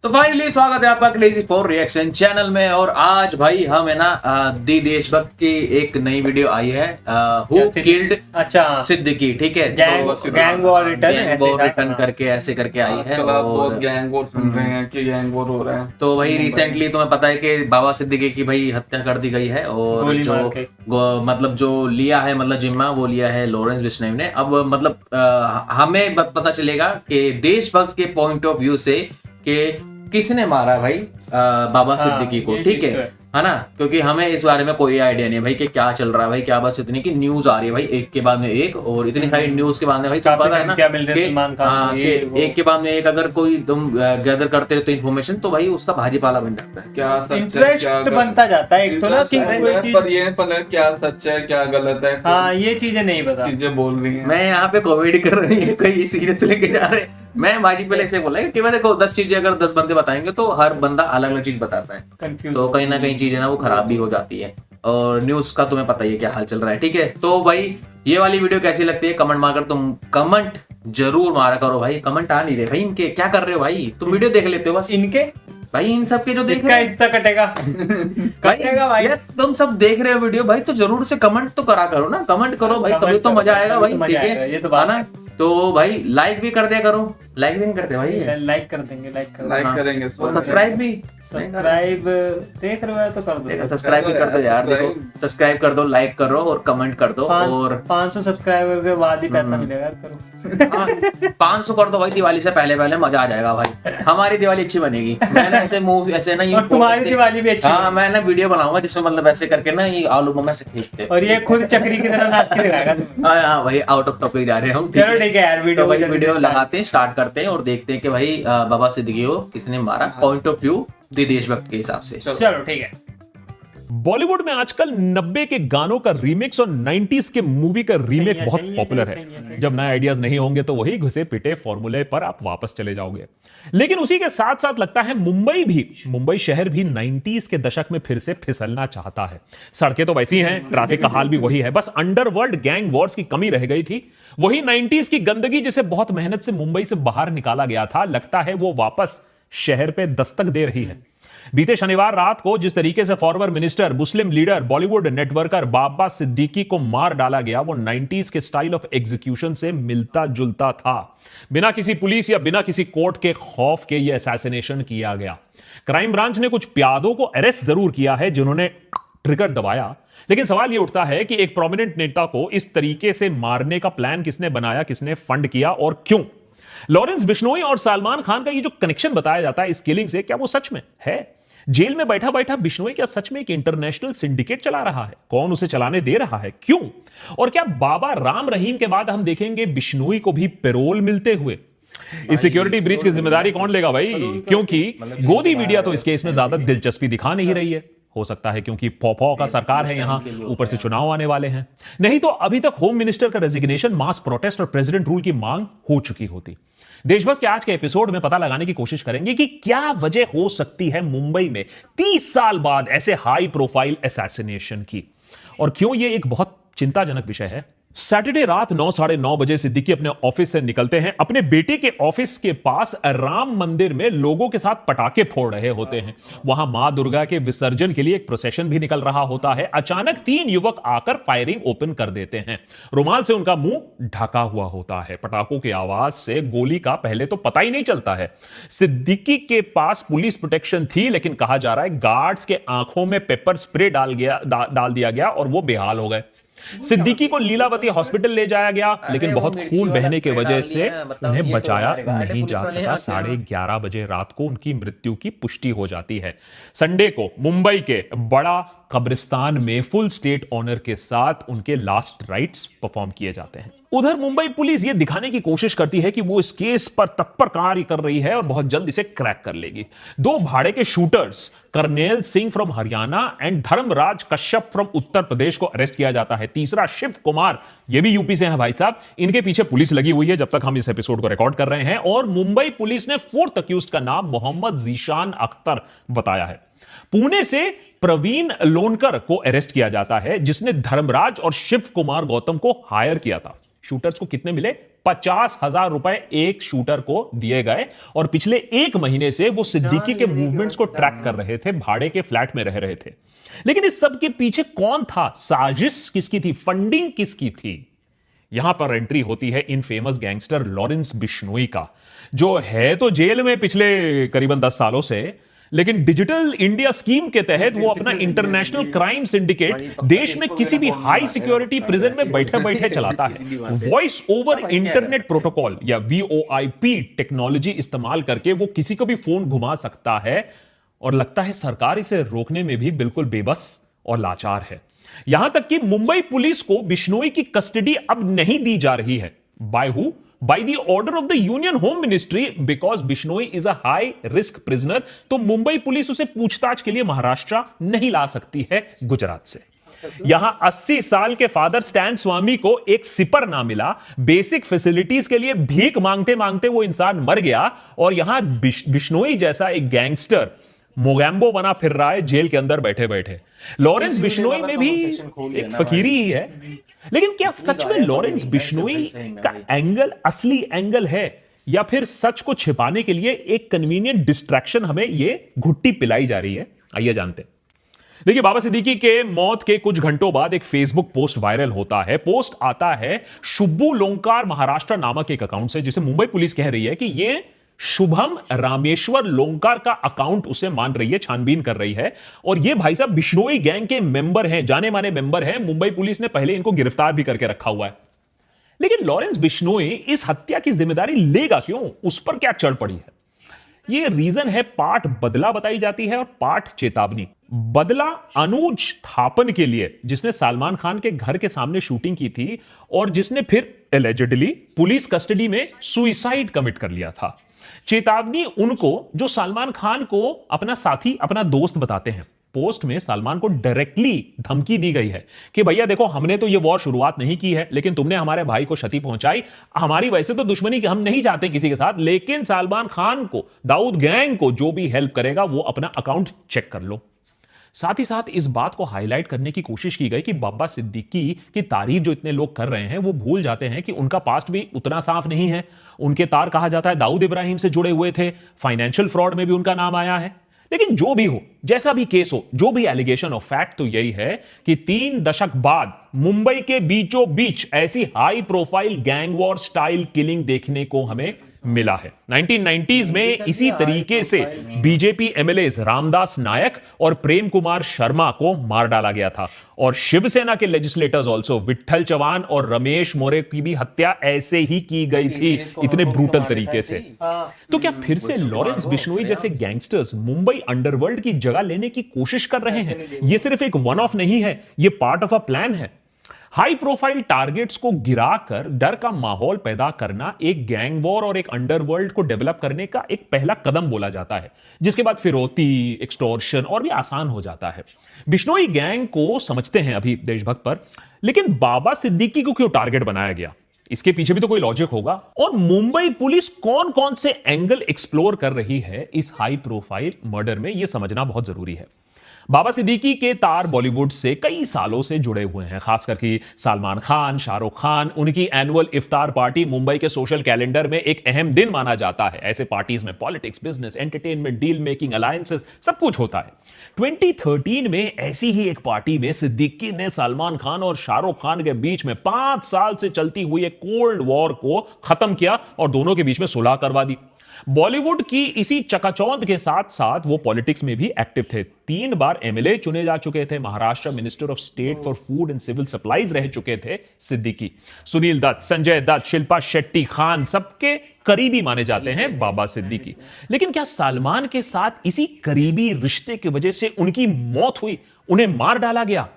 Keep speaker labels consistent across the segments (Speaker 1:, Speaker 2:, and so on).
Speaker 1: तो फाइनली स्वागत है आपका क्रेजी फॉर रिएक्शन चैनल में। और आज भाई हम है ना दी देशभक्त की एक नई वीडियो आई है, हु किल्ड
Speaker 2: अच्छा
Speaker 1: सिद्दीकी। ठीक है,
Speaker 2: गैंग वॉर रिटर्न
Speaker 1: करके ऐसे करके आई है।
Speaker 3: आजकल आप बहुत
Speaker 1: और
Speaker 3: गैंग वॉर सुन रहे हैं कि गैंग वॉर हो रहा है।
Speaker 1: तो वही रिसेंटली तुम्हें पता है कि बाबा सिद्दीकी की भाई हत्या कर दी गई है। और
Speaker 2: गोली
Speaker 1: जो
Speaker 2: मार के।
Speaker 1: मतलब जो लिया है, मतलब जिम्मा वो लिया है लॉरेंस बिश्नोई ने। अब मतलब हमें पता चलेगा कि देशभक्त के पॉइंट ऑफ व्यू से कि किसने मारा भाई बाबा सिद्दीकी को। ठीक है ना, क्योंकि हमें इस बारे में कोई आइडिया नहीं है भाई कि क्या चल रहा है भाई। क्या बस इतनी की न्यूज आ रही है भाई, एक के बाद में एक, और इतनी सारी न्यूज के बाद में भाई पता है ना कि एक के बाद में एक अगर कोई तुम गैदर करते रहते इन्फॉर्मेशन तो भाई उसका भाजीपाला बन जाता है।
Speaker 3: क्या सच है,
Speaker 2: इंटरेस्ट बनता जाता है एक तो ना कि कोई चीज,
Speaker 3: पर ये पता है क्या सच है क्या गलत है।
Speaker 2: हाँ ये चीजें नहीं पता,
Speaker 3: चीजें बोल रही हैं।
Speaker 1: मैं यहाँ पे कॉमेडी कर रही हूँ, कहीं सीरियस लेके जा रहे हैं। मैं बाजी पहले से बोला कि मैं देखो 10 चीजें अगर 10 बंदे बताएंगे तो हर बंदा अलग अलग चीज बताता है,
Speaker 2: कंफ्यूज
Speaker 1: तो कहीं ना कहीं चीजें ना वो खराब भी हो जाती है। और न्यूज का तुम्हें पता ही है क्या हाल चल रहा है। ठीक है, तो भाई ये वाली वीडियो कैसी लगती है कमेंट मारकर तुम कमेंट जरूर मारा करो भाई। कमेंट आ नहीं रहे भाई इनके, क्या कर रहे हो भाई? तुम वीडियो देख लेते हो बस
Speaker 2: इनके
Speaker 1: भाई, इन सब के जो देख
Speaker 2: इसका
Speaker 1: रहे हो
Speaker 2: हिस्सा कटेगा कटेगा भाई।
Speaker 1: यार तुम सब देख रहे हो वीडियो भाई, तो जरूर से कमेंट तो करा करो ना, कमेंट करो भाई, तभी तो मजा आएगा भाई। ठीक है,
Speaker 2: ये तो बात
Speaker 1: ना, तो भाई लाइक भी कर दिया करो। लाइक भी नहीं करते भाई,
Speaker 2: लाइक कर देंगे, लाइक
Speaker 3: करेंगे,
Speaker 1: सब्सक्राइब भी,
Speaker 2: सब्सक्राइब देख रहे हो तो कर दो,
Speaker 1: सब्सक्राइब भी कर दो यार। देखो सब्सक्राइब कर दो, लाइक करो और कमेंट कर दो। और
Speaker 2: 500 सब्सक्राइबर के बाद ही पैसा मिलेगा यार, करो
Speaker 1: 500 कर दो भाई, दिवाली से पहले पहले मजा आ जाएगा भाई। हमारी दिवाली अच्छी बनेगी। मैंने ऐसे मूव ऐसे ना, ये
Speaker 2: तुम्हारी दिवाली भी अच्छी।
Speaker 1: हाँ मैं ना वीडियो बनाऊंगा जिसमें मतलब ऐसे करके ना ये आलू बम से खींचते,
Speaker 2: और ये खुद चक्री की तरह नाच के दिखाएगा।
Speaker 1: हाँ भाई आउट ऑफ टॉपिक जा रहे हैं हम।
Speaker 2: चलो ठीक है यार,
Speaker 1: वीडियो लगाते हैं, स्टार्ट करते हैं और देखते हैं कि भाई बाबा सिद्दीकी को किसने मारा, पॉइंट ऑफ व्यू दी देशभक्त के हिसाब से।
Speaker 2: चलो ठीक है।
Speaker 4: बॉलीवुड में आजकल 90 के गानों का रीमिक्स और 90s के मूवी का रीमेक बहुत पॉपुलर है। जब नए आइडियाज नहीं होंगे तो वही घुसे पिटे फॉर्मूले पर आप वापस चले जाओगे। लेकिन उसी के साथ साथ लगता है मुंबई शहर भी 90s के दशक में फिर से फिसलना चाहता है। सड़कें तो वैसी हैं, ट्रैफिक का हाल भी वही है, बस अंडरवर्ल्ड गैंग वॉर्स की कमी रह गई थी। वही 90s की गंदगी जिसे बहुत मेहनत से मुंबई से बाहर निकाला गया था, लगता है वो वापस शहर पे दस्तक दे रही है। बीते शनिवार रात को जिस तरीके से फॉरवर्ड मिनिस्टर, मुस्लिम लीडर, बॉलीवुड नेटवर्कर बाबा सिद्दीकी को मार डाला गया, वो 90s के स्टाइल ऑफ एग्जीक्यूशन से मिलता जुलता था। बिना किसी पुलिस या बिना किसी कोर्ट के खौफ के ये असैसिनेशन किया गया। क्राइम ब्रांच ने कुछ प्यादों को अरेस्ट जरूर किया है जिन्होंने ट्रिगर दबाया, लेकिन सवाल यह उठता है कि एक प्रोमिनेंट नेता को इस तरीके से मारने का प्लान किसने बनाया, किसने फंड किया और क्यों? लॉरेंस बिश्नोई और सलमान खान का ये जो कनेक्शन बताया जाता है इस किलिंग से, क्या वो सच में है? जेल में बैठा बैठा बिश्नोई क्या सच में एक इंटरनेशनल सिंडिकेट चला रहा है? कौन उसे चलाने दे रहा है, क्यों? और क्या बाबा राम रहीम के बाद हम देखेंगे बिश्नोई को भी पैरोल मिलते हुए? इस सिक्योरिटी ब्रीच की जिम्मेदारी कौन लेगा भाई? क्योंकि गोदी मीडिया तो इस केस में ज्यादा दिलचस्पी दिखा नहीं रही है। हो सकता है क्योंकि पॉपॉ का सरकार है यहां, ऊपर से चुनाव आने वाले हैं। नहीं तो अभी तक होम मिनिस्टर का रेजिग्नेशन, मास प्रोटेस्ट और प्रेसिडेंट रूल की मांग हो चुकी होती। देशभक्त के आज के एपिसोड में पता लगाने की कोशिश करेंगे कि क्या वजह हो सकती है मुंबई में 30 साल बाद ऐसे हाई प्रोफाइल असैसिनेशन की, और क्यों यह एक बहुत चिंताजनक विषय है। सैटरडे रात 9, साढ़े 9 बजे सिद्दीकी अपने ऑफिस से निकलते हैं। अपने बेटे के ऑफिस के पास राम मंदिर में लोगों के साथ पटाखे फोड़ रहे होते हैं। वहां मां दुर्गा के विसर्जन के लिए एक प्रोसेशन भी निकल रहा होता है। अचानक 3 युवक आकर फायरिंग ओपन कर देते हैं। रुमाल से उनका मुंह ढका हुआ होता है। पटाखों की आवाज से गोली का पहले तो पता ही नहीं चलता है। सिद्दीकी के पास पुलिस प्रोटेक्शन थी, लेकिन कहा जा रहा है गार्ड्स के आंखों में पेपर स्प्रे डाल दिया गया और वो बेहाल हो गए। सिद्दीकी को लीलावती हॉस्पिटल ले जाया गया, लेकिन बहुत खून बहने की वजह से उन्हें बचाया नहीं जा सका। 11:30 बजे रात को उनकी मृत्यु की पुष्टि हो जाती है। संडे को मुंबई के बड़ा कब्रिस्तान में फुल स्टेट ऑनर के साथ उनके लास्ट राइट्स परफॉर्म किए जाते हैं। उधर मुंबई पुलिस यह दिखाने की कोशिश करती है कि वो इस केस पर तत्पर कार्य कर रही है और बहुत जल्द इसे क्रैक कर लेगी। 2 भाड़े के shooters, Karnail Singh from Haryana and Dharmraj Kashyap from Uttar Pradesh को अरेस्ट किया जाता है। तीसरा शिव कुमार, ये भी यूपी से हैं भाई साहब। इनके पीछे पुलिस लगी हुई है जब तक हम इस एपिसोड को रिकॉर्ड कर रहे हैं। और मुंबई पुलिस ने 4th अक्यूज्ड का नाम मोहम्मद जीशान अख्तर बताया है। पुणे से प्रवीण लोनकर को अरेस्ट किया जाता है, जिसने धर्मराज और शिव कुमार गौतम को हायर किया था। शूटर्स को कितने मिले? 50,000 रुपए एक शूटर को दिए गए और पिछले एक महीने से वो सिद्दीकी के मूवमेंट्स को ट्रैक कर रहे थे, भाड़े के फ्लैट में रह रहे थे। लेकिन इस सब के पीछे कौन था? साजिश किसकी थी? फंडिंग किसकी थी? यहां पर एंट्री होती है इन फेमस गैंगस्टर लॉरेंस बिश्नोई का, जो है तो जेल में पिछले करीबन 10 सालों से, लेकिन डिजिटल इंडिया स्कीम के तहत वो अपना इंटरनेशनल क्राइम सिंडिकेट देश में किसी भी हाई सिक्योरिटी प्रिजन में बैठे बैठे चलाता है। वॉइस ओवर इंटरनेट प्रोटोकॉल या VoIP टेक्नोलॉजी इस्तेमाल करके वो किसी को भी फोन घुमा सकता है और लगता है सरकार इसे रोकने में भी बिल्कुल बेबस और लाचार है। यहां तक कि मुंबई पुलिस को बिश्नोई की कस्टडी अब नहीं दी जा रही है। By who? By the order of the union home ministry, because Bishnoi is a high risk prisoner. तो मुंबई पुलिस उसे पूछताछ के लिए महाराष्ट्र नहीं ला सकती है गुजरात से। यहां 80 साल के फादर स्टैन स्वामी को एक सिपर ना मिला, बेसिक फैसिलिटीज के लिए भीख मांगते मांगते वो इंसान मर गया, और यहां बिश्नोई जैसा एक गैंगस्टर मोगैम्बो बना फिर रहा है जेल के अंदर बैठे बैठे। लॉरेंस बिश्नोई में भी एक फकीरी ही है, लेकिन क्या सच में लॉरेंस बिश्नोई का एंगल असली एंगल है, या फिर सच को छिपाने के लिए एक कन्वीनियंट डिस्ट्रैक्शन हमें ये घुट्टी पिलाई जा रही है? आइए जानते हैं। देखिए, बाबा सिद्दीकी के मौत के कुछ घंटों बाद एक फेसबुक पोस्ट वायरल होता है। पोस्ट आता है शुभू लोंकार महाराष्ट्र नामक एक अकाउंट से, जिसे मुंबई पुलिस कह रही है कि ये शुभम रामेश्वर लोंकार का अकाउंट उसे मान रही है, छानबीन कर रही है। और ये भाई साहब बिश्नोई गैंग के मेंबर हैं, जाने माने मेंबर हैं। मुंबई पुलिस ने पहले इनको गिरफ्तार भी करके रखा हुआ है। लेकिन लॉरेंस बिश्नोई इस हत्या की जिम्मेदारी लेगा क्यों? उस पर क्या चढ़ पड़ी है? ये रीजन है, पार्ट बदला बताई जाती है और पार्ट चेतावनी। बदला अनुज थापन के लिए, जिसने सलमान खान के घर के सामने शूटिंग की थी और जिसने फिर एलिजिडली पुलिस कस्टडी में सुइसाइड कमिट कर लिया था। चेतावनी उनको जो सलमान खान को अपना साथी, अपना दोस्त बताते हैं। पोस्ट में सलमान को डायरेक्टली धमकी दी गई है कि भैया देखो, हमने तो ये वॉर शुरुआत नहीं की है, लेकिन तुमने हमारे भाई को क्षति पहुंचाई। हमारी वैसे तो दुश्मनी हम नहीं चाहते किसी के साथ, लेकिन सलमान खान को, दाऊद गैंग को जो भी हेल्प करेगा वो अपना अकाउंट चेक कर लो। साथ ही साथ इस बात को हाईलाइट करने की कोशिश की गई कि बाबा सिद्दीकी की तारीफ जो इतने लोग कर रहे हैं, वो भूल जाते हैं कि उनका पास्ट भी उतना साफ नहीं है। उनके तार, कहा जाता है, दाऊद इब्राहिम से जुड़े हुए थे, फाइनेंशियल फ्रॉड में भी उनका नाम आया है। लेकिन जो भी हो, जैसा भी केस हो, जो भी एलिगेशन ऑफ फैक्ट, तो यही है कि 3 दशक बाद मुंबई के बीचों बीच ऐसी high profile gang war style killing देखने को हमें मिला है। 1990s में इसी तरीके से बीजेपी एमएलएज रामदास नायक और प्रेम कुमार शर्मा को मार डाला गया था, और शिवसेना के लेजिस्लेटर्स ऑल्सो विट्ठल चव्हाण और रमेश मोरे की भी हत्या ऐसे ही की गई थी, इतने ब्रूटल तरीके से। तो क्या फिर से लॉरेंस बिश्नोई जैसे गैंगस्टर्स मुंबई अंडरवर्ल्ड की जगह लेने की कोशिश कर रहे हैं? ये सिर्फ एक वन ऑफ नहीं है, ये पार्ट ऑफ अ प्लान है। हाई प्रोफाइल टारगेट्स को गिराकर डर का माहौल पैदा करना एक गैंग वॉर और एक अंडरवर्ल्ड को डेवलप करने का एक पहला कदम बोला जाता है, जिसके बाद फिरौती, एक्सटॉर्शन और भी आसान हो जाता है। बिश्नोई गैंग को समझते हैं अभी देशभक्त पर, लेकिन बाबा सिद्दीकी को क्यों टारगेट बनाया गया? इसके पीछे भी तो कोई लॉजिक होगा। और मुंबई पुलिस कौन कौन से एंगल एक्सप्लोर कर रही है इस हाई प्रोफाइल मर्डर में, यह समझना बहुत जरूरी है। बाबा सिद्दीकी के तार बॉलीवुड से कई सालों से जुड़े हुए हैं, खास करके सलमान खान, शाहरुख खान। उनकी एनुअल इफ्तार पार्टी मुंबई के सोशल कैलेंडर में एक अहम दिन माना जाता है। ऐसे पार्टीज में politics, business, entertainment, deal making, alliances, सब कुछ होता है। 2013 में ऐसी ही एक पार्टी में सिद्दीकी ने सलमान खान और शाहरुख खान के बीच में 5 साल से चलती हुई एक कोल्ड वॉर को खत्म किया और दोनों के बीच में सुलह करवा दी। बॉलीवुड की इसी चकाचौंध के साथ साथ वो पॉलिटिक्स में भी एक्टिव थे। 3 बार एमएलए चुने जा चुके थे। Maharashtra minister of state for food and civil supplies रह चुके थे सिद्दीकी। सुनील दत्त, संजय दत्त, शिल्पा शेट्टी, खान, सबके करीबी माने जाते हैं बाबा सिद्दीकी। लेकिन क्या सलमान के साथ इसी करीबी रिश्ते की वजह से उनकी मौत हुई, उन्हें मार डाला गया?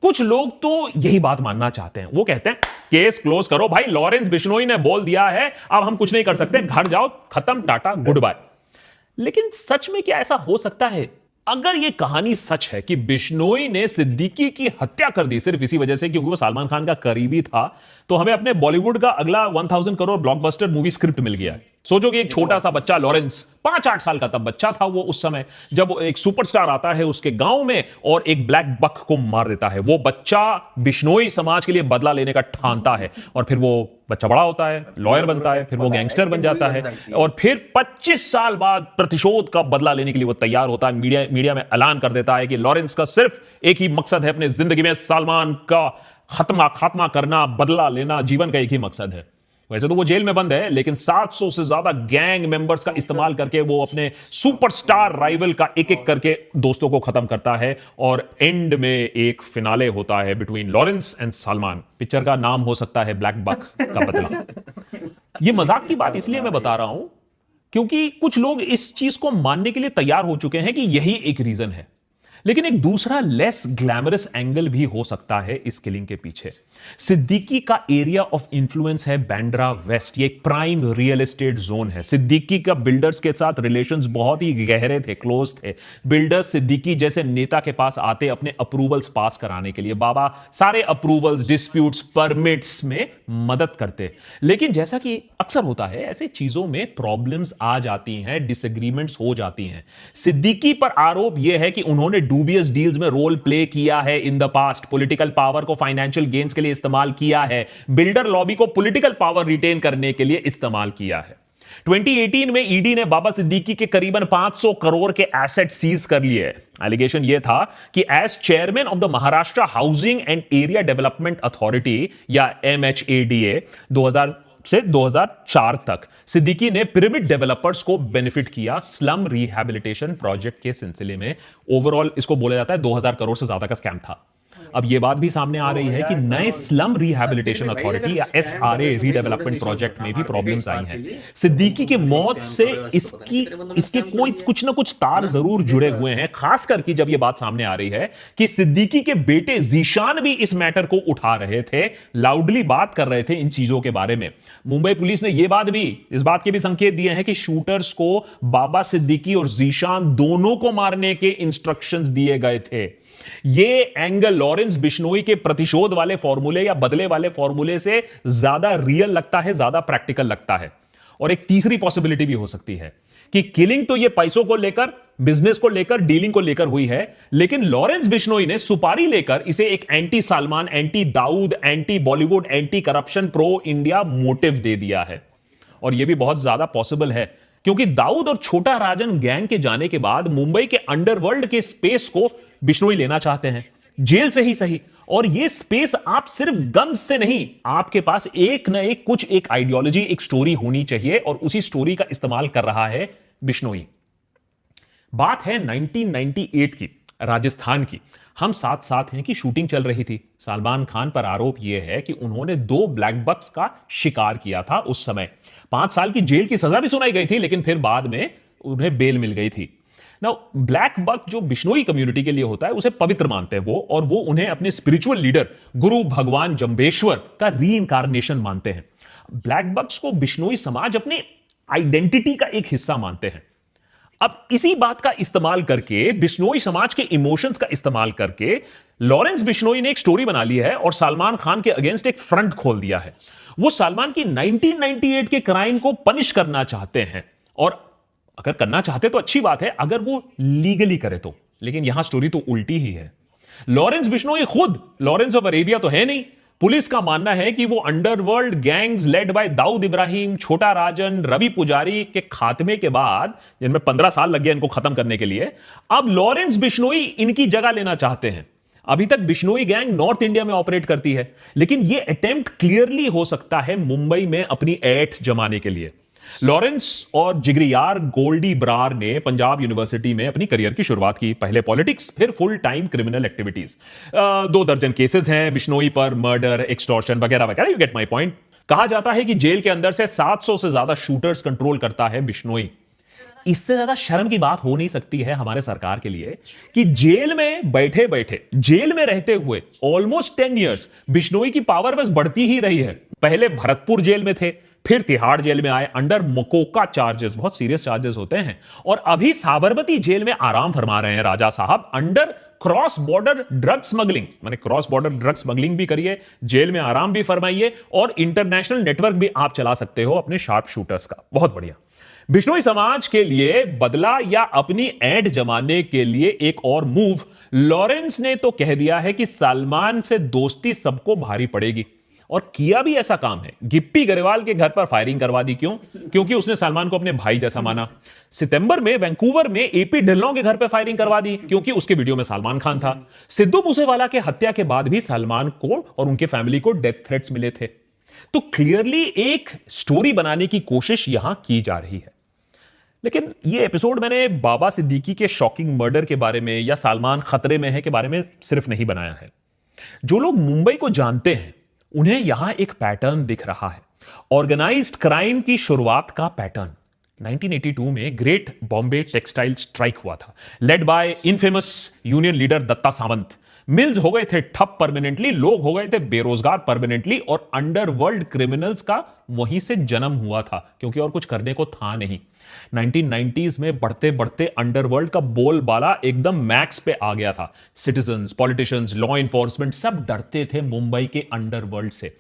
Speaker 4: कुछ लोग तो यही बात मानना चाहते हैं। वो कहते हैं केस क्लोज करो भाई, लॉरेंस बिश्नोई ने बोल दिया है, अब हम कुछ नहीं कर सकते, घर जाओ, खत्म, टाटा, गुड बाय। लेकिन सच में क्या ऐसा हो सकता है? अगर यह कहानी सच है कि बिश्नोई ने सिद्दीकी की हत्या कर दी सिर्फ इसी वजह से क्योंकि वो सलमान खान का करीबी था, तो हमें अपने बॉलीवुड का अगला 1000 करोड़ ब्लॉकबस्टर मूवी स्क्रिप्ट मिल गया है। सोचो कि एक छोटा सा बच्चा लॉरेंस 5-8 साल का तब बच्चा था वो उस समय, जब एक सुपरस्टार आता है उसके गांव में और एक ब्लैक बक को मार देता है। वो बच्चा बिश्नोई समाज के लिए बदला लेने का ठानता है और फिर वो बच्चा बड़ा होता है, लॉयर बनता है, फिर वो गैंगस्टर बन जाता है और फिर 25 साल बाद प्रतिशोध का बदला लेने के लिए वो तैयार होता है। मीडिया में ऐलान कर देता है कि लॉरेंस का सिर्फ एक ही मकसद है अपनी जिंदगी में, सलमान का खात्मा करना, बदला लेना, जीवन का एक ही मकसद है। वैसे तो वो जेल में बंद है, लेकिन 700 से ज्यादा गैंग मेंबर्स का इस्तेमाल करके वो अपने सुपरस्टार राइवल का एक एक करके दोस्तों को खत्म करता है और एंड में एक फिनाले होता है between Lawrence and Salman. Picture का नाम हो सकता है ब्लैक बक का बदला। ये मजाक की बात इसलिए मैं बता रहा हूं क्योंकि कुछ लोग इस चीज को मानने के लिए तैयार हो चुके हैं कि यही एक रीजन है, लेकिन एक दूसरा लेस ग्लैमरस एंगल भी हो सकता है इस किलिंग के पीछे। सिद्दीकी का एरिया ऑफ इंफ्लुएंस है बांद्रा वेस्ट, ये एक प्राइम रियल एस्टेट जोन है। सिद्दीकी का बिल्डर्स के साथ रिलेशंस बहुत ही गहरे थे, क्लोज थे। बिल्डर्स सिद्दीकी जैसे नेता के पास आते अपने अप्रूवल्स पास कराने के लिए, बाबा सारे अप्रूवल्स, डिस्प्यूट्स, परमिट्स में मदद करते। लेकिन जैसा कि अक्सर होता है, ऐसे चीजों में प्रॉब्लम्स आ जाती हैं, डिसएग्रीमेंट्स हो जाती हैं। सिद्दीकी पर आरोप यह है कि उन्होंने डूबियस डील्स में रोल प्ले किया है in the past, political power को फाइनेंशियल गेन्स के लिए इस्तेमाल किया है, बिल्डर लॉबी को पॉलिटिकल पावर रिटेन करने के लिए इस्तेमाल किया है। 2018 में ईडी ने बाबा सिद्दीकी के करीबन 500 करोड़ के एसेट सीज कर लिए। एलिगेशन यह था कि as chairman of the Maharashtra housing and area development authority या MHADA 2000 से 2004 तक सिद्दीकी ने पिरामिड डेवलपर्स को बेनिफिट किया स्लम रिहैबिलिटेशन प्रोजेक्ट के सिलसिले में। ओवरऑल इसको बोला जाता है 2000 करोड़ से ज्यादा का स्कैम था। अब यह बात भी सामने आ रही है कि नए स्लम रिहैबिलिटेशन अथॉरिटी या SRA रीडेवलपमेंट प्रोजेक्ट में भी प्रॉब्लम्स आई हैं। सिद्दीकी की मौत से इसके कोई कुछ ना कुछ तार जरूर जुड़े हुए हैं, खास करके जब यह बात सामने आ रही है कि सिद्दीकी के बेटे जीशान भी इस मैटर को उठा रहे थे, लाउडली बात कर रहे थे इन चीजों के बारे में। मुंबई पुलिस ने इस बात के भी संकेत दिए हैं कि शूटर्स को बाबा सिद्दीकी और जीशान दोनों को मारने के इंस्ट्रक्शंस दिए गए थे। ये एंगल लॉरेंस बिश्नोई के प्रतिशोध वाले फॉर्मूले या बदले वाले फॉर्मूले से ज्यादा रियल लगता है, ज्यादा प्रैक्टिकल लगता है। और एक तीसरी पॉसिबिलिटी भी हो सकती है कि किलिंग तो ये पैसों को लेकर, बिजनेस को लेकर, डीलिंग को लेकर हुई है, लेकिन लॉरेंस बिश्नोई ने सुपारी लेकर इसे एक anti Salman, anti Dawood, anti Bollywood, anti corruption, pro India motive दे दिया है। और यह भी बहुत ज्यादा पॉसिबल है क्योंकि दाऊद और छोटा राजन गैंग के जाने के बाद मुंबई के अंडरवर्ल्ड के स्पेस को बिश्नोई लेना चाहते हैं, जेल से ही सही। और ये स्पेस आप सिर्फ गन्स से नहीं, आपके पास एक न एक कुछ एक आइडियोलॉजी, एक स्टोरी होनी चाहिए और उसी स्टोरी का इस्तेमाल कर रहा है बिश्नोई। बात है 1998 की, राजस्थान की। हम साथ साथ हैं कि शूटिंग चल रही थी। सलमान खान पर आरोप यह है कि उन्होंने 2 ब्लैक बक्स का शिकार किया था उस समय। 5 साल की जेल की सजा भी सुनाई गई थी, लेकिन फिर बाद में उन्हें बेल मिल गई थी। नाउ ब्लैक बक जो बिश्नोई कम्युनिटी के लिए होता है, उसे पवित्र मानते हैं वो, और वो उन्हें अपने स्पिरिचुअल लीडर गुरु भगवान जंबेश्वर का रीइंकारनेशन मानते हैं। ब्लैक बक्स को बिश्नोई समाज अपनी आइडेंटिटी का एक हिस्सा मानते हैं। अब इसी बात का इस्तेमाल करके, बिश्नोई समाज के इमोशंस का इस्तेमाल करके लॉरेंस बिश्नोई ने एक स्टोरी बना ली है और सलमान खान के अगेंस्ट एक फ्रंट खोल दिया है। वो सलमान की 1998 के क्राइम को पनिश करना चाहते हैं, और अगर करना चाहते तो अच्छी बात है, अगर वो लीगली करे तो। लेकिन यहां स्टोरी तो उल्टी ही है। लॉरेंस बिश्नोई खुद लॉरेंस ऑफ अरेबिया तो है नहीं। पुलिस का मानना है कि वो underworld gangs led by Dawood Ibrahim, Chhota Rajan, Ravi पुजारी के खात्मे के बाद, जिनमें 15 साल लग गया इनको खत्म करने के लिए, अब लॉरेंस बिश्नोई इनकी जगह लेना चाहते हैं। अभी तक बिश्नोई गैंग नॉर्थ इंडिया में ऑपरेट करती है, लेकिन यह अटेम्प्ट क्लियरली हो सकता है मुंबई में अपनी ऐठ जमाने के लिए। लॉरेंस और जिगरियार गोल्डी ब्रार ने पंजाब यूनिवर्सिटी में अपनी करियर की शुरुआत की। पहले पॉलिटिक्स, फिर फुल टाइम क्रिमिनल एक्टिविटीज। 2 दर्जन केसेस हैं बिश्नोई पर, मर्डर, एक्सटॉर्शन वगैरह वगैरह। You get my point. कहा जाता है कि जेल के अंदर से 700 से ज्यादा शूटर्स कंट्रोल करता है बिश्नोई। इससे ज्यादा शर्म की बात हो नहीं सकती है हमारे सरकार के लिए कि जेल में बैठे बैठे, जेल में रहते हुए ऑलमोस्ट 10 इयर्स बिश्नोई की पावर बस बढ़ती ही रही है। पहले भरतपुर जेल में थे, फिर तिहाड़ जेल में आए अंडर मकोका चार्जेस, बहुत सीरियस चार्जेस होते हैं, और अभी साबरमती जेल में आराम फरमा रहे हैं राजा साहब under cross border drug smuggling. माने क्रॉस बॉर्डर ड्रग स्मगलिंग भी करिए, जेल में आराम भी फरमाइए, और इंटरनेशनल नेटवर्क भी आप चला सकते हो अपने शार्प शूटर्स का। बहुत बढ़िया। बिश्नोई समाज के लिए बदला या अपनी ऐंठ जमाने के लिए एक और मूव, लॉरेंस ने तो कह दिया है कि सलमान से दोस्ती सबको भारी पड़ेगी, और किया भी ऐसा काम है। गिप्पी गरेवाल के घर पर फायरिंग करवा दी। क्यों? क्योंकि उसने सलमान को अपने भाई जैसा माना। सितंबर में वैंकूवर में एपी ढिल्लों के घर पर फायरिंग करवा दी, क्योंकि उसके वीडियो में सलमान खान था। सिद्धू मूसेवाला के हत्या के बाद भी सलमान को और उनके फैमिली को डेथ थ्रेट्स मिले थे। तो क्लियरली एक स्टोरी बनाने की कोशिश यहां की जा रही है। लेकिन ये एपिसोड मैंने बाबा सिद्दीकी के शॉकिंग मर्डर के बारे में या सलमान खतरे में है के बारे में सिर्फ नहीं बनाया है। जो लोग मुंबई को जानते हैं उन्हें यहां एक पैटर्न दिख रहा है, ऑर्गेनाइज्ड क्राइम की शुरुआत का पैटर्न। 1982 में ग्रेट बॉम्बे टेक्सटाइल स्ट्राइक हुआ था, led by infamous union leader Datta Sawant. Mills हो गए थे ठप परमानेंटली, लोग हो गए थे बेरोजगार परमानेंटली, और अंडरवर्ल्ड क्रिमिनल्स का वहीं से जन्म हुआ था, क्योंकि और कुछ करने को था नहीं। 1990s में बढ़ते बढ़ते अंडरवर्ल्ड का बोलबाला एकदम मैक्स पे आ गया था। सिटीजन्स, पॉलिटिशियंस, लॉ एनफोर्समेंट सब डरते थे मुंबई के अंडरवर्ल्ड से।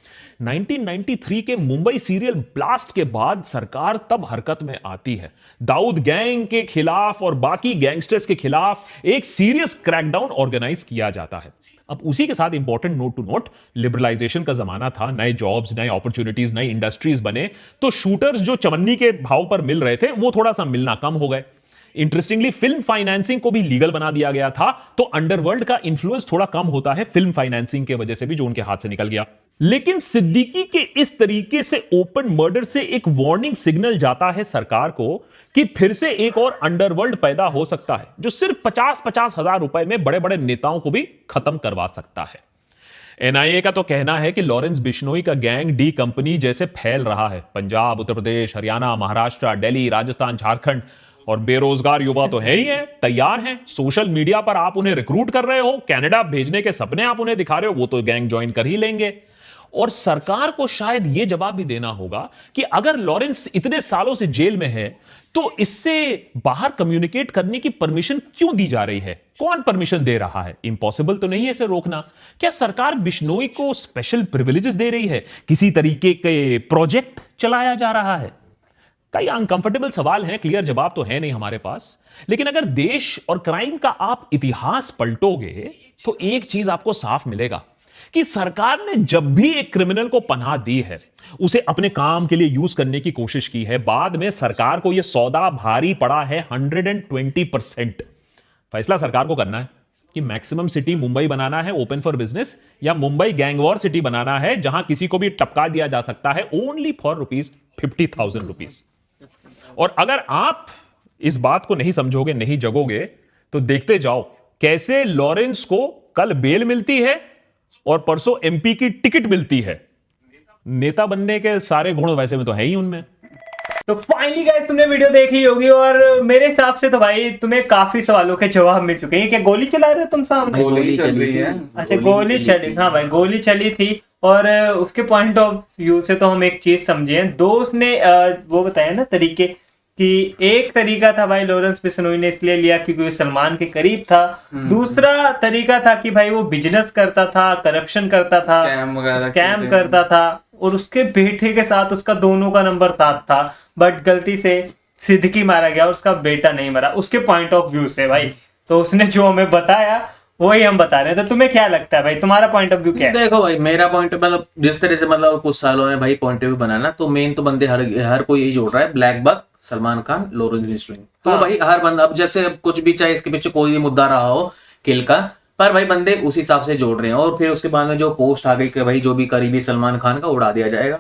Speaker 4: 1993 के मुंबई सीरियल ब्लास्ट के बाद सरकार तब हरकत में आती है। दाऊद गैंग के खिलाफ और बाकी गैंगस्टर्स के खिलाफ एक सीरियस क्रैकडाउन ऑर्गेनाइज किया जाता है। अब उसी के साथ important note to note, liberalisation का जमाना था, नए जॉब्स, नए अपॉर्चुनिटीज, नई इंडस्ट्रीज बने, तो शूटर्स जो चवन्नी के भाव पर मिल रहे थे वो थोड़ा सा मिलना कम हो गए। इंटरेस्टिंगली फिल्म फाइनेंसिंग को भी लीगल बना दिया गया था, तो अंडरवर्ल्ड का इन्फ्लुएंस थोड़ा कम होता है फिल्म फाइनेंसिंग के वजह से भी, जो उनके हाथ से निकल गया। लेकिन सिद्दीकी के इस तरीके से ओपन मर्डर से एक वार्निंग सिग्नल जाता है सरकार को कि फिर से एक और अंडरवर्ल्ड पैदा हो सकता है, जो सिर्फ 50-50 हजार रुपए में बड़े बड़े नेताओं को भी खत्म करवा सकता है। एनआईए का तो कहना है कि लॉरेंस बिश्नोई का गैंग डी कंपनी जैसे फैल रहा है। पंजाब, उत्तर प्रदेश, हरियाणा, महाराष्ट्र, दिल्ली, राजस्थान, झारखंड, और बेरोजगार युवा तो है ही है, तैयार हैं। सोशल मीडिया पर आप उन्हें रिक्रूट कर रहे हो, कनाडा भेजने के सपने आप उन्हें दिखा रहे हो, वो तो गैंग ज्वाइन कर ही लेंगे। और सरकार को शायद यह जवाब भी देना होगा कि अगर लॉरेंस इतने सालों से जेल में है तो इससे बाहर कम्युनिकेट करने की परमिशन क्यों दी जा रही है? कौन परमिशन दे रहा है? इम्पॉसिबल तो नहीं है इसे रोकना। क्या सरकार बिश्नोई को स्पेशल प्रिविलेजेस दे रही है? किसी तरीके के प्रोजेक्ट चलाया जा रहा है? कई अनकंफर्टेबल सवाल हैं, क्लियर जवाब तो है नहीं हमारे पास। लेकिन अगर देश और क्राइम का आप इतिहास पलटोगे तो एक चीज आपको साफ मिलेगा कि सरकार ने जब भी एक क्रिमिनल को पनाह दी है, उसे अपने काम के लिए यूज करने की कोशिश की है, बाद में सरकार को यह सौदा भारी पड़ा है 120%। फैसला सरकार को करना है कि मैक्सिमम सिटी मुंबई बनाना है ओपन फॉर बिजनेस, या मुंबई गैंगवॉर सिटी बनाना है जहां किसी को भी टपका दिया जा सकता है ओनली फॉर ₹50,000। और अगर आप इस बात को नहीं समझोगे, नहीं जगोगे, तो देखते जाओ कैसे लॉरेंस को कल बेल मिलती है और परसों एमपी की टिकट मिलती है। नेता बनने के सारे गुण वैसे में तो है ही उनमें।
Speaker 2: तो फाइनली गाइस तुमने वीडियो देख ली होगी, और मेरे हिसाब से तो भाई तुम्हें काफी सवालों के जवाब मिल चुके हैं। क्या गोली चला रहे हो तुम सामने?
Speaker 3: गोली चल रही है।
Speaker 2: अच्छा, गोली चली, हाँ भाई गोली चली थी। और उसके पॉइंट ऑफ व्यू से तो हम एक चीज समझे, दोस्त ने वो बताया ना तरीके, कि एक तरीका था भाई लॉरेंस बिश्नोई ने इसलिए लिया क्योंकि वो सलमान के करीब था। दूसरा तरीका था कि भाई वो बिजनेस करता था, करप्शन करता था, स्कैम करता था, और उसके बेटे के साथ उसका दोनों का नंबर साथ था, बट गलती से सिद्दीकी मारा गया और उसका बेटा नहीं मरा, उसके पॉइंट ऑफ व्यू से भाई। तो उसने जो हमें बताया वही हम बता रहे हैं। तो तुम्हें क्या लगता है भाई, तुम्हारा पॉइंट ऑफ व्यू क्या है?
Speaker 1: देखो भाई, मेरा पॉइंट मतलब जिस तरह से मतलब कुछ सालों में भाई पॉइंट ऑफ व्यू बनाना, तो मेन तो बंदे हर कोई यही जोड़ रहा है, ब्लैक बक, सलमान खान, लॉरेंस बिश्नोई। तो
Speaker 2: हाँ।
Speaker 1: भाई हर बंदा, अब जैसे कुछ भी चाहे इसके पीछे कोई भी मुद्दा रहा हो किल का, पर भाई बंदे उस हिसाब से जोड़ रहे हैं। और फिर उसके बाद में जो पोस्ट आ गई कि भाई जो भी करीबी सलमान खान का उड़ा दिया जाएगा।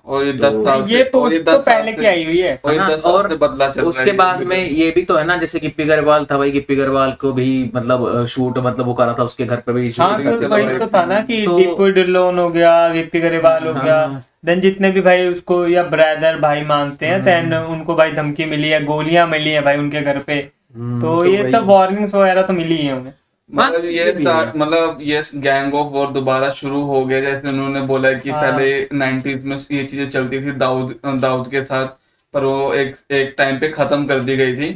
Speaker 3: और ये 10 साल
Speaker 2: ये पोस्ट तो पहले की आई हुई है।
Speaker 3: और ये 10 साल से बदला चल रहा है।
Speaker 1: उसके बाद में ये भी तो है ना, जैसे गिप्पी गरेवाल था भाई, गिप्पी गरेवाल को भी मतलब शूट मतलब वो करा था उसके घर पे भी
Speaker 2: हाँ, तो वही तो था ना कि टीपू ढिल्लोन हो गया, गिप्पी गरेवाल हो गया, देन जितने भी भाई उसको या ब्रदर भाई मानते हैं, देन उनको भाई धमकी मिली है, गोलियां मिली है भाई उनके घर पे। तो ये सब वार्निंग्स वगैरह तो मिली है उन्हें।
Speaker 3: मतलब
Speaker 1: हाँ,
Speaker 3: ये
Speaker 1: भी है।
Speaker 3: स्टार्ट मतलब ये गैंग ऑफ वॉर दोबारा शुरू हो गया, जैसे उन्होंने बोला कि
Speaker 2: हाँ।
Speaker 3: पहले 90s में ये चीजें चलती थी दाऊद के साथ, पर वो एक टाइम पे खत्म कर दी गई थी।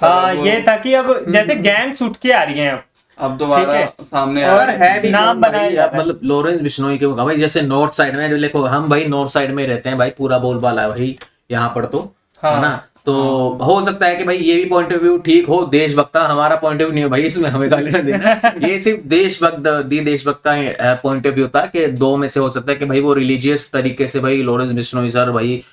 Speaker 2: हाँ,
Speaker 3: वो
Speaker 2: ये था कि अब जैसे गैंग्स उठ के आ रही हैं
Speaker 3: अब दोबारा
Speaker 2: ठीक
Speaker 3: सामने आ
Speaker 2: और
Speaker 3: रही
Speaker 1: है भी
Speaker 2: नाम
Speaker 1: कौन
Speaker 2: बनाया
Speaker 1: भाई,
Speaker 2: जा
Speaker 1: अब
Speaker 2: रहा है।
Speaker 1: मतलब लॉरेंस बिश्नोई के भाई, जैसे नॉर्थ साइड में देखो, हम भाई नॉर्थ साइड में रहते हैं भाई, पूरा बोलबाला है भाई यहाँ पर तो,
Speaker 2: हाँ।
Speaker 1: है ना। तो हो सकता है कि भाई ये भी पॉइंट ऑफ व्यू ठीक हो, देशभक्ता हमारा पॉइंट ऑफ व्यू नहीं हो भाई, इसमें हमें गाली ना देना। ये सिर्फ देशभक्ता पॉइंट ऑफ व्यू था कि दो में से हो सकता है कि भाई वो रिलीजियस तरीके से भाई लॉरेंस बिश्नोई सर भाई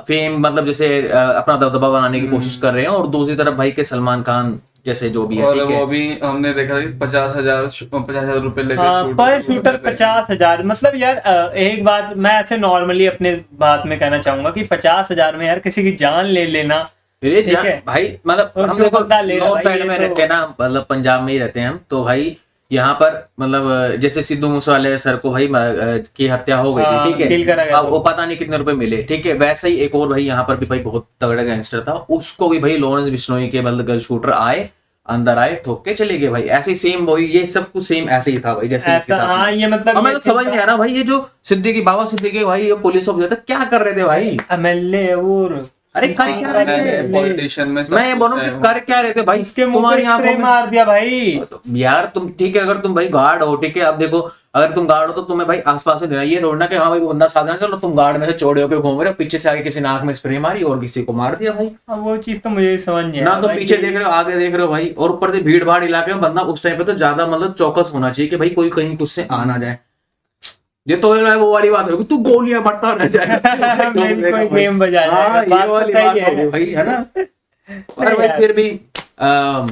Speaker 1: फेम मतलब जैसे अपना दबदबा बनाने की कोशिश कर रहे हैं, और दूसरी तरफ भाई के सलमान खान जैसे जो भी है,
Speaker 3: और
Speaker 1: ठीक है।
Speaker 3: वो भी हमने देखा था कि 50,000 रुपए लेकर
Speaker 2: हाँ,
Speaker 3: शूट
Speaker 2: पर शूटर 50,000 मतलब यार एक बात मैं ऐसे नॉर्मली अपने बात में कहना चाहूंगा कि 50,000 में यार किसी की जान ले लेना
Speaker 1: अरे
Speaker 2: ठीक है।
Speaker 1: भाई मतलब
Speaker 2: और
Speaker 1: हम
Speaker 2: जो
Speaker 1: देखो
Speaker 2: बंदा ले रहा
Speaker 1: नॉर्थ
Speaker 2: भाई,
Speaker 1: साइड
Speaker 2: ये
Speaker 1: में
Speaker 2: तो-
Speaker 1: रहते हैं ना, मतलब पंजाब में ही रहते हैं हम, तो भाई यहाँ पर मतलब जैसे सिद्धू मूसेवाले सर को भाई की हत्या हो गई
Speaker 2: हाँ,
Speaker 1: थी, ठीक
Speaker 2: किल करा
Speaker 1: है।
Speaker 2: गया
Speaker 1: अब
Speaker 2: था।
Speaker 1: वो पता नहीं कितने रुपए मिले, ठीक है। वैसे ही एक और भाई यहाँ पर भी भाई बहुत तगड़ा गैंगस्टर था, उसको भी भाई लॉरेंस बिश्नोई के मतलब शूटर आए, अंदर आए, ठोक के चले गए भाई। ऐसे ही सेम वही ये सब कुछ सेम ऐसे ही था भाई, जैसे इसके
Speaker 2: ऐसा
Speaker 1: साथ
Speaker 2: हाँ
Speaker 1: में।
Speaker 2: ये मतलब
Speaker 1: और मैं तो समझ नहीं आ रहा भाई, ये जो सिद्दीकी बाबा सिद्दीकी भाई ये पुलिस ऑफिसर था, क्या कर रहे थे भाई?
Speaker 2: एमएलए और
Speaker 1: अरे कर क्या रहे थे?
Speaker 3: पॉलिटिशियन में सब
Speaker 1: मैं ये
Speaker 3: कुछ
Speaker 1: बोलूं
Speaker 3: है
Speaker 1: कि
Speaker 3: वो।
Speaker 1: कर क्या रहे थे भाई?
Speaker 2: उसके मुंह पे
Speaker 1: तुम्हारी आंखों
Speaker 2: स्प्रे
Speaker 1: में
Speaker 2: मार दिया भाई।
Speaker 1: यार तुम ठीक है, अगर तुम भाई गार्ड हो, ठीक है, अब देखो अगर तुम गार्ड हो तो तुम्हें भाई आसपास से देना, ये थोड़ा ना कि हाँ भाई वो बंदा साधारण, चलो तुम गार्ड में से चौड़े होकर घूम रहे हो, पीछे से आगे किसी नाक में स्प्रे मारी और किसी को मार दिया भाई।
Speaker 2: अब वो चीज तो मुझे समझ नहीं
Speaker 1: ना
Speaker 2: आया
Speaker 1: तो
Speaker 2: भाई
Speaker 1: पीछे
Speaker 2: कि-
Speaker 1: देख रहे हो, आगे देख रहे हो भाई, और ऊपर से भीड़ भाड़ इलाके में बंदा उस टाइम पे तो ज्यादा मतलब चौकस होना चाहिए कि भाई कोई कहीं कुछ से आ ना जाए। ये तो है वो वाली बात होगी, तू गोलियां मारता रह जाए
Speaker 2: मेरी कोई गेम बजा जाएगा,
Speaker 1: हाँ, ये
Speaker 2: बात तो
Speaker 1: वाली
Speaker 2: सही
Speaker 1: बात
Speaker 2: है।
Speaker 1: होगी भाई, है ना। और
Speaker 2: नहीं
Speaker 1: भाई
Speaker 2: यार।
Speaker 1: फिर भी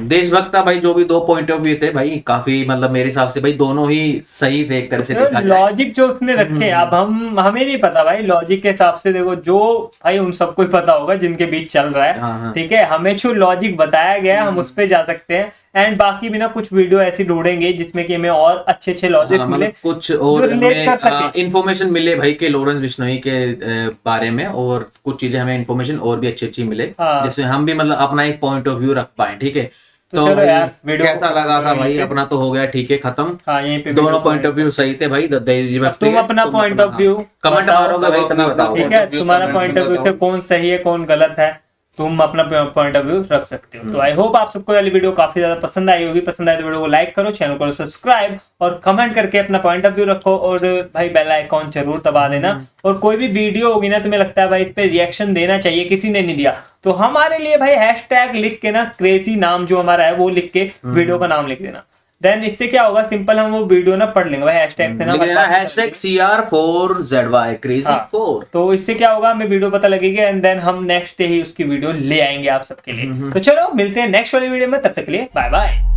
Speaker 1: देशभक्ता भाई जो भी दो पॉइंट ऑफ व्यू थे भाई, काफी मतलब मेरे हिसाब से भाई दोनों ही सही थे एक तरह से देखा जाए।
Speaker 2: लॉजिक जो उसने रखे अब हमें नहीं पता भाई, लॉजिक के हिसाब से देखो जो भाई उन सबको ही पता होगा जिनके बीच चल रहा है
Speaker 1: हाँ, हाँ।
Speaker 2: ठीक है। हमें जो लॉजिक बताया गया हम उस पे जा सकते हैं, एंड बाकी भी ना कुछ वीडियो ऐसी ढूंढेंगे जिसमें कि हमें और अच्छे अच्छे लॉजिक
Speaker 1: हाँ,
Speaker 2: मिले
Speaker 1: मतलब कुछ और
Speaker 2: relate कर सके।
Speaker 1: इंफॉर्मेशन मिले भाई के लॉरेंस बिश्नोई के बारे में, और कुछ चीजें हमें इंफॉर्मेशन और भी अच्छी अच्छी मिले,
Speaker 2: हाँ।
Speaker 1: जिससे हम भी मतलब अपना एक पॉइंट ऑफ व्यू रख पाए, ठीक है।
Speaker 2: तो
Speaker 1: तो
Speaker 2: चलो
Speaker 1: भाई
Speaker 2: यार, वीडियो
Speaker 1: कैसा लगा था भाई?
Speaker 2: यहीं पे।
Speaker 1: अपना तो हो गया ठीक है खत्म,
Speaker 2: हाँ यहीं पे
Speaker 1: दोनों
Speaker 2: वीडियो
Speaker 1: पॉइंट ऑफ व्यू सही थे भाई।
Speaker 2: तुम अपना point of view
Speaker 1: कमेंट
Speaker 2: बताओ,
Speaker 1: मारोगे भाई, तभी बताओ।
Speaker 2: ठीक है। तुम्हारा पॉइंट ऑफ व्यू से कौन सही है कौन गलत है, तुम अपना पॉइंट ऑफ व्यू रख सकते हो। तो आई होप आप सबको वाली वीडियो काफी ज्यादा पसंद आई होगी। पसंद आए तो वीडियो को लाइक करो, चैनल को सब्सक्राइब और कमेंट करके अपना पॉइंट ऑफ व्यू रखो, और भाई बेल आइकॉन जरूर दबा देना। और कोई भी वीडियो होगी ना तुम्हें लगता है भाई इस पे रिएक्शन देना चाहिए, किसी ने नहीं दिया, तो हमारे लिए भाई हैशटैग लिख के ना, क्रेजी नाम जो हमारा है वो लिख के वीडियो का नाम लिख देना। देन इससे क्या होगा, सिंपल हम वो वीडियो ना पढ़ लेंगे भाई हैशटैग से ना, हमारे पास
Speaker 1: हैशटैग CR4ZY क्रेजी 4।
Speaker 2: तो इससे क्या होगा, हमें वीडियो पता लगेगी एंड देन हम नेक्स्ट डे ही उसकी वीडियो ले आएंगे आप सबके लिए। तो चलो मिलते हैं नेक्स्ट वाली वीडियो में, तब तक के लिए बाय बाय।